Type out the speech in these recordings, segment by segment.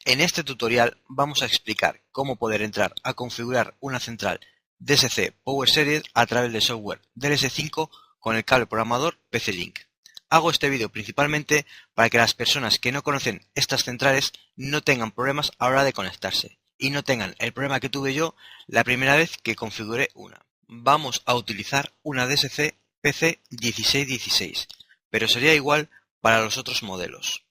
En este tutorial vamos a explicar cómo poder entrar a configurar una central DSC Power Series a través del software DLS5 con el cable programador PC-Link. Hago este vídeo principalmente para que las personas que no conocen estas centrales no tengan problemas a la hora de conectarse y no tengan el problema que tuve yo la primera vez que configuré una. Vamos a utilizar una DSC PC1616, pero sería igual para los otros modelos.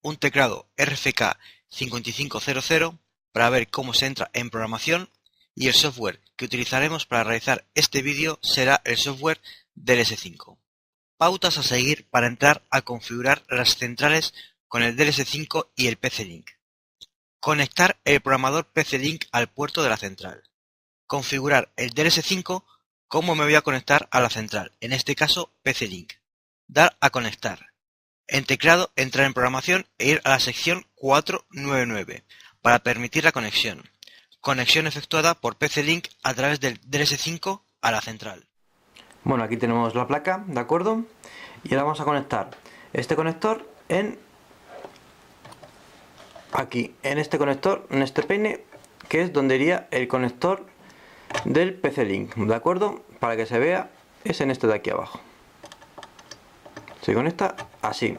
Un teclado RFK 5500 para ver cómo se entra en programación y el software que utilizaremos para realizar este vídeo será el software DLS5. Pautas a seguir para entrar a configurar las centrales con el DLS5 y el PC-Link. Conectar el programador PC-Link al puerto de la central. Configurar el DLS5, cómo me voy a conectar a la central, en este caso PC-Link. Dar a conectar. En teclado entrar en programación e ir a la sección 499 para permitir la conexión. Conexión efectuada por PC-Link a través del DLS5 a la central. Bueno, aquí tenemos la placa, ¿de acuerdo? Y ahora vamos a conectar este conector aquí, en este conector, en este peine, que es donde iría el conector del PC-Link, ¿de acuerdo? Para que se vea, es en este de aquí abajo. Se conecta así.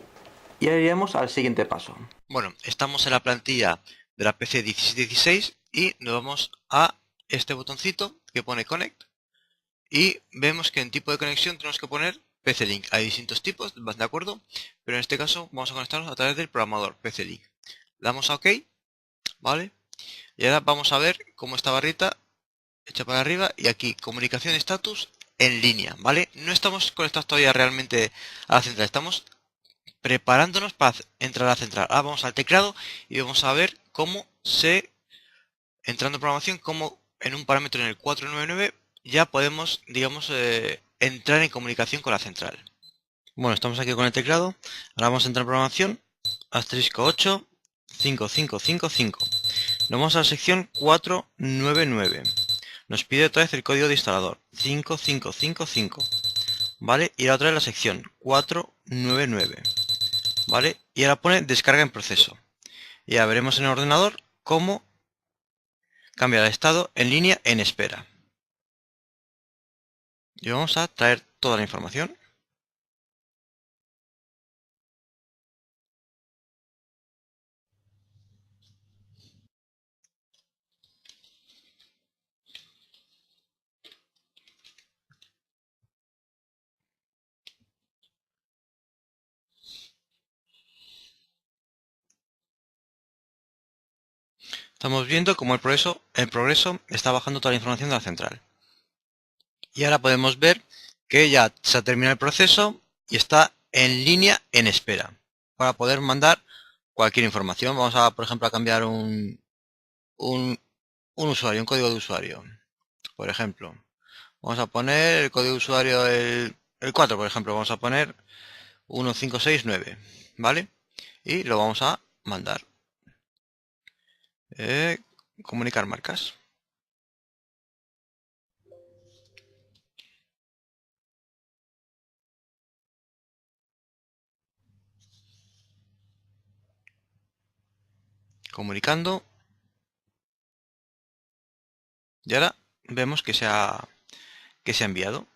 Y ahora iríamos al siguiente paso. Bueno, estamos en la plantilla de la PC1616 y nos vamos a este botoncito que pone Connect. Y vemos que en tipo de conexión tenemos que poner PC-Link. Hay distintos tipos, ¿de acuerdo? Pero en este caso vamos a conectarnos a través del programador PC-Link. Damos a OK, ¿vale? Y ahora vamos a ver cómo esta barrita hecha para arriba y aquí comunicación estatus en línea, ¿vale? No estamos conectados todavía realmente a la central, estamos preparándonos para entrar a la central. Ahora vamos al teclado y vamos a ver cómo entrando en programación, cómo en un parámetro en el 499 ya podemos, digamos, entrar en comunicación con la central. Bueno, estamos aquí con el teclado. Ahora vamos a entrar en programación. Asterisco 8, 5555. Nos vamos a la sección 499. Nos pide otra vez el código de instalador. 5555. ¿Vale? Y ahora otra vez la sección 499. ¿Vale? Y ahora pone descarga en proceso. Y ya veremos en el ordenador cómo cambiar el estado en línea en espera. Y vamos a traer toda la información. Estamos viendo cómo el progreso está bajando toda la información de la central. Y ahora podemos ver que ya se ha terminado el proceso y está en línea en espera para poder mandar cualquier información. Vamos a, por ejemplo, a cambiar un usuario, un código de usuario. Por ejemplo, vamos a poner el código de usuario el 4, por ejemplo, vamos a poner 1569, ¿vale? Y lo vamos a mandar. Comunicar marcas. Comunicando. Y ahora vemos que se ha enviado.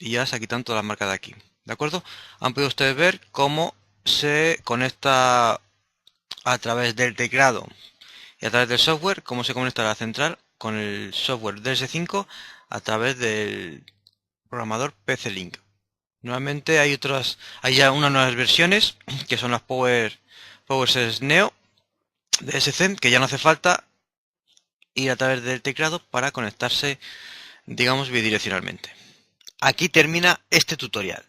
Y ya se ha quitado todas las marcas de aquí. ¿De acuerdo? Han podido ustedes ver cómo se conecta a través del teclado y a través del software, cómo se conecta la central con el software DLS5 a través del programador PC-Link. Nuevamente hay ya unas nuevas versiones que son las Power Series Neo DSC, que ya no hace falta ir a través del teclado para conectarse, digamos, bidireccionalmente. Aquí termina este tutorial.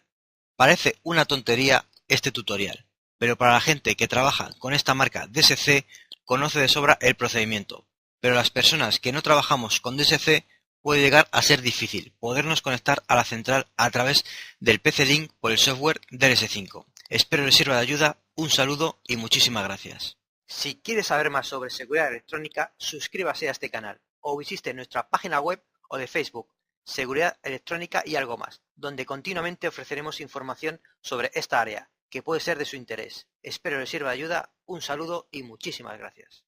Parece una tontería este tutorial, pero para la gente que trabaja con esta marca DSC conoce de sobra el procedimiento, pero las personas que no trabajamos con DSC puede llegar a ser difícil podernos conectar a la central a través del PC-Link por el software DLS5. Espero les sirva de ayuda, un saludo y muchísimas gracias. Si quieres saber más sobre seguridad electrónica, suscríbase a este canal o visite nuestra página web o de Facebook, Seguridad Electrónica y algo más, donde continuamente ofreceremos información sobre esta área, que puede ser de su interés. Espero les sirva de ayuda, un saludo y muchísimas gracias.